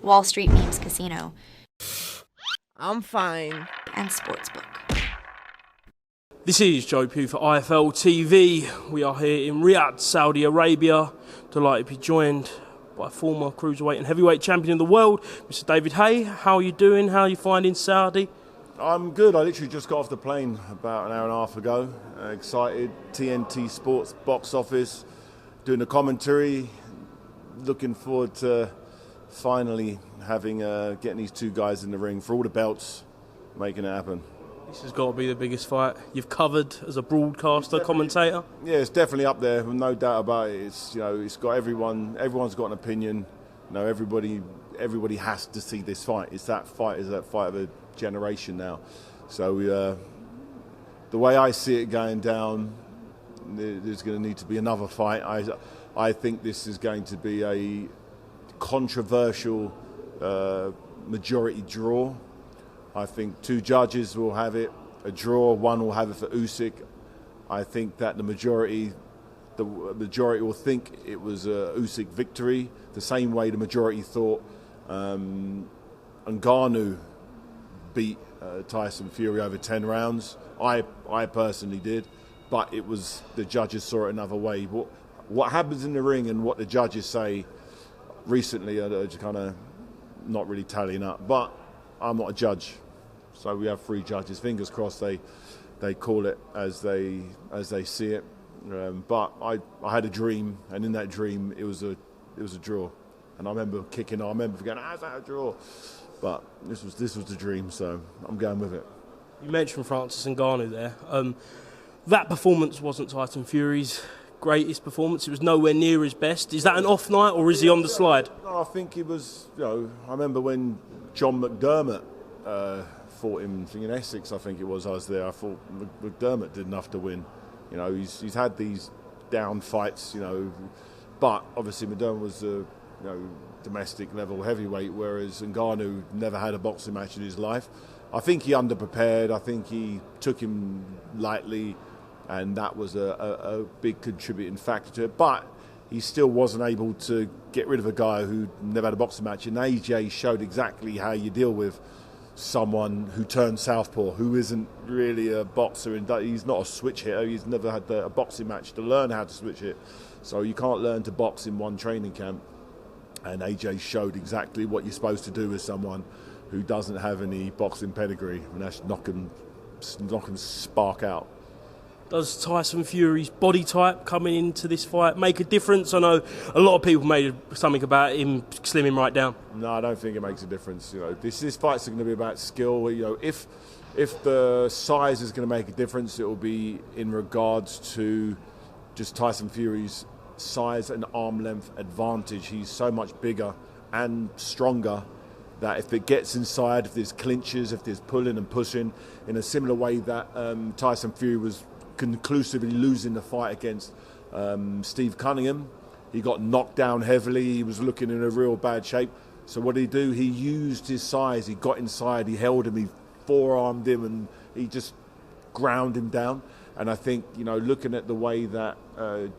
Wall Street Memes Casino, I'm fine. and Sportsbook. This is Joe Pugh for IFLTV. We are here in Riyadh, Saudi Arabia. Delighted to be joined by former cruiserweight and heavyweight champion of the world, Mr. David Haye. How are you doing? How are you finding Saudi? I'm good. I literally just got off the plane about an hour and a half ago. Excited. TNT Sports Box Office, doing the commentary. Looking forward to finally having getting these two guys in the ring for all the belts, making it happen. This has got to be the biggest fight you've covered as a broadcaster, commentator. Yeah, it's definitely up there, no doubt about it. It's it's got everyone's got an opinion. Everybody has to see this fight. It's that fight of a generation now. So the way I see it going down, there's going to need to be another fight. I think this is going to be a controversial majority draw. I think two judges will have it a draw, one will have it for Usyk. I think that the majority will think it was a Usyk victory, the same way the majority thought Ngannou beat Tyson Fury over 10 rounds. I personally did, but it was the judges saw it another way. What happens in the ring and what the judges say recently are just kind of not really tallying up. But I'm not a judge, so we have three judges. Fingers crossed they call it as they see it. But I had a dream, and in that dream it was a draw. And I remember kicking. I remember going, "How's that a draw?" But this was the dream, so I'm going with it. You mentioned Francis Ngannou there. That performance wasn't Tyson Fury's greatest performance. It was nowhere near his best. Is that an off night, or is he on the slide? No, I think he was. I remember when John McDermott fought him in Essex. I think it was. I was there. I thought McDermott did enough to win. He's had these down fights. But obviously McDermott was domestic level heavyweight, whereas Ngannou never had a boxing match in his life. I think he underprepared. I think he took him lightly, and that was a big contributing factor to it. But he still wasn't able to get rid of a guy who never had a boxing match. And AJ showed exactly how you deal with someone who turned southpaw, who isn't really a boxer, and he's not a switch hitter. He's never had a boxing match to learn how to switch hit. So you can't learn to box in one training camp. And AJ showed exactly what you're supposed to do with someone who doesn't have any boxing pedigree, and that's knock and spark out. Does Tyson Fury's body type coming into this fight make a difference? I know a lot of people made something about him slimming right down. No, I don't think it makes a difference. This fight's going to be about skill. If the size is going to make a difference, it will be in regards to just Tyson Fury's size and arm length advantage. He's so much bigger and stronger that if it gets inside, if there's clinches, if there's pulling and pushing, in a similar way that Tyson Fury was conclusively losing the fight against Steve Cunningham. He got knocked down heavily. He was looking in a real bad shape. So what did he do? He used his size. He got inside. He held him. He forearmed him, and he just ground him down. And I think, looking at the way that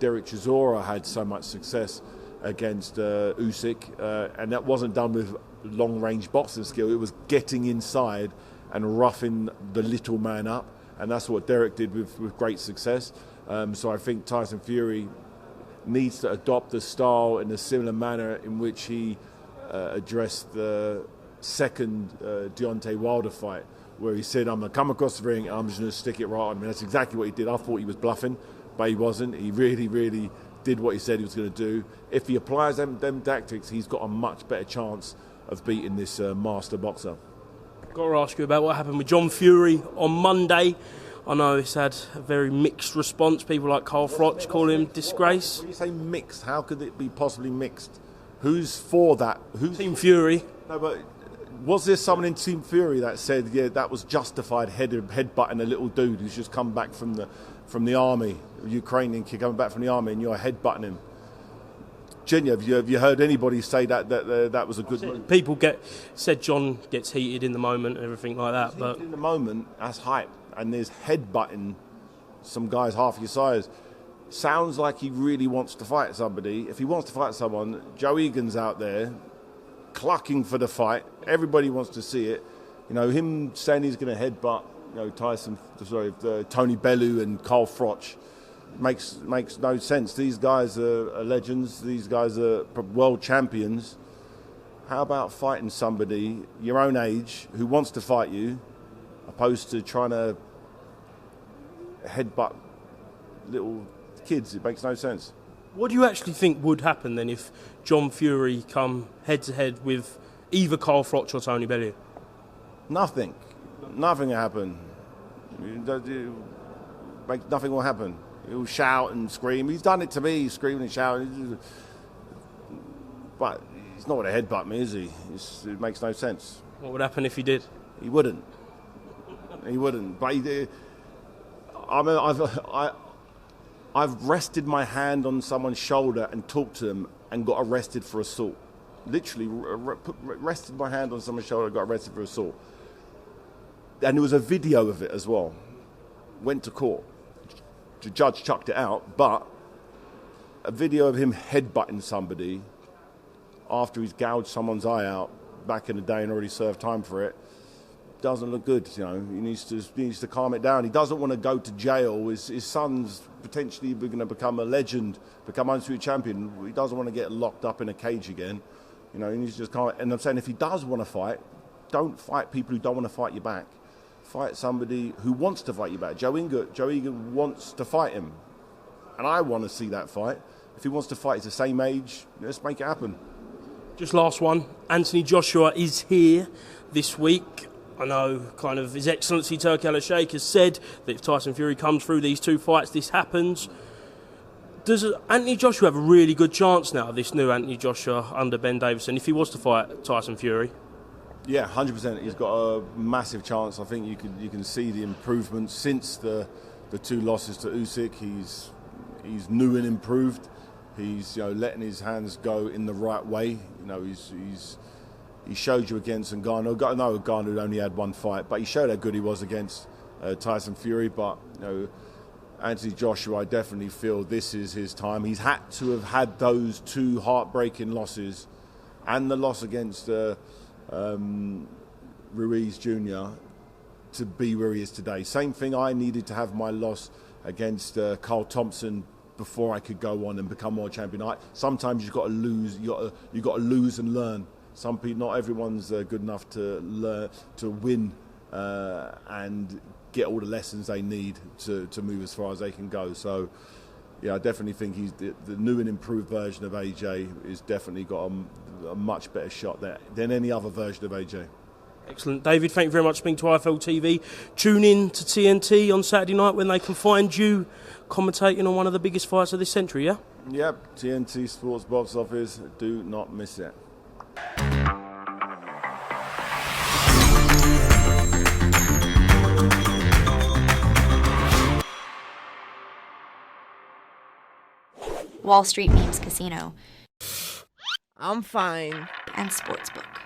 Derek Chisora had so much success against Usyk, and that wasn't done with long-range boxing skill. It was getting inside and roughing the little man up. And that's what Derek did with great success. So I think Tyson Fury needs to adopt the style in a similar manner in which he addressed the second Deontay Wilder fight, where he said, "I'm going to come across the ring and I'm just going to stick it right on him." And that's exactly what he did. I thought he was bluffing, but he wasn't. He really, really did what he said he was going to do. If he applies them tactics, he's got a much better chance of beating this master boxer. Got to ask you about what happened with John Fury on Monday. I know it's had a very mixed response. People like Carl Froch call him disgrace. When you say mixed, how could it be possibly mixed? Who's for that? Team Fury. No, but was there someone in Team Fury that said, yeah, that was justified headbutting a little dude who's just come back from the army, a Ukrainian kid coming back from the army, and you're headbutting him? Genya, have you heard anybody say that was a good move? People said John gets heated in the moment and everything like that. But in the moment, that's hype. And there's headbutting some guys half your size. Sounds like he really wants to fight somebody. If he wants to fight someone, Joe Egan's out there clucking for the fight. Everybody wants to see it. You know, him saying he's going to headbutt, Tony Bellew and Carl Froch makes no sense. These guys are legends. These guys are world champions. How about fighting somebody your own age who wants to fight you, opposed to trying to headbutt little kids? It makes no sense. What do you actually think would happen then if John Fury come head-to-head with either Carl Froch or Tony Bellew? Nothing will happen. Nothing will happen. He'll shout and scream. He's done it to me, screaming and shouting. But he's not going to headbutt me, is he? It makes no sense. What would happen if he did? He wouldn't. But he did. I've rested my hand on someone's shoulder and talked to them and got arrested for assault. Literally, rested my hand on someone's shoulder and got arrested for assault. And there was a video of it as well. Went to court. The judge chucked it out, but a video of him headbutting somebody after he's gouged someone's eye out back in the day and already served time for it doesn't look good. You know, he needs to calm it down. He doesn't want to go to jail. His son's potentially going to become a legend, become undisputed champion. He doesn't want to get locked up in a cage again. You know, he needs to just calm it. And I'm saying if he does want to fight, don't fight people who don't want to fight you back. Fight somebody who wants to fight you back. Joe Egan wants to fight him, and I want to see that fight. If he wants to fight, he's the same age. Let's make it happen. Just last one. Anthony Joshua is here this week. I know kind of His Excellency Turki Al-Sheikh has said that if Tyson Fury comes through these two fights, this happens. Does Anthony Joshua have a really good chance now, this new Anthony Joshua under Ben Davison, if he was to fight Tyson Fury? Yeah, 100%. He's got a massive chance. I think you can see the improvement since the two losses to Usyk. He's new and improved. He's letting his hands go in the right way. He showed you against Ngannou. I know Ngannou only had one fight, but he showed how good he was against Tyson Fury. But Anthony Joshua, I definitely feel this is his time. He's had to have had those two heartbreaking losses, and the loss against Ruiz Jr. to be where he is today. Same thing. I needed to have my loss against Carl Thompson before I could go on and become world champion. Sometimes you've got to lose. You got to lose and learn. Some people, not everyone's good enough to learn to win and get all the lessons they need to move as far as they can go. So, yeah, I definitely think he's the new and improved version of AJ. Is definitely got a much better shot there than any other version of AJ. Excellent. David, thank you very much for being to IFLTV. Tune in to TNT on Saturday night when they can find you commentating on one of the biggest fights of this century, yeah? Yep, TNT Sports Box Office. Do not miss it. Wall Street Memes Casino I'm fine. and Sportsbook.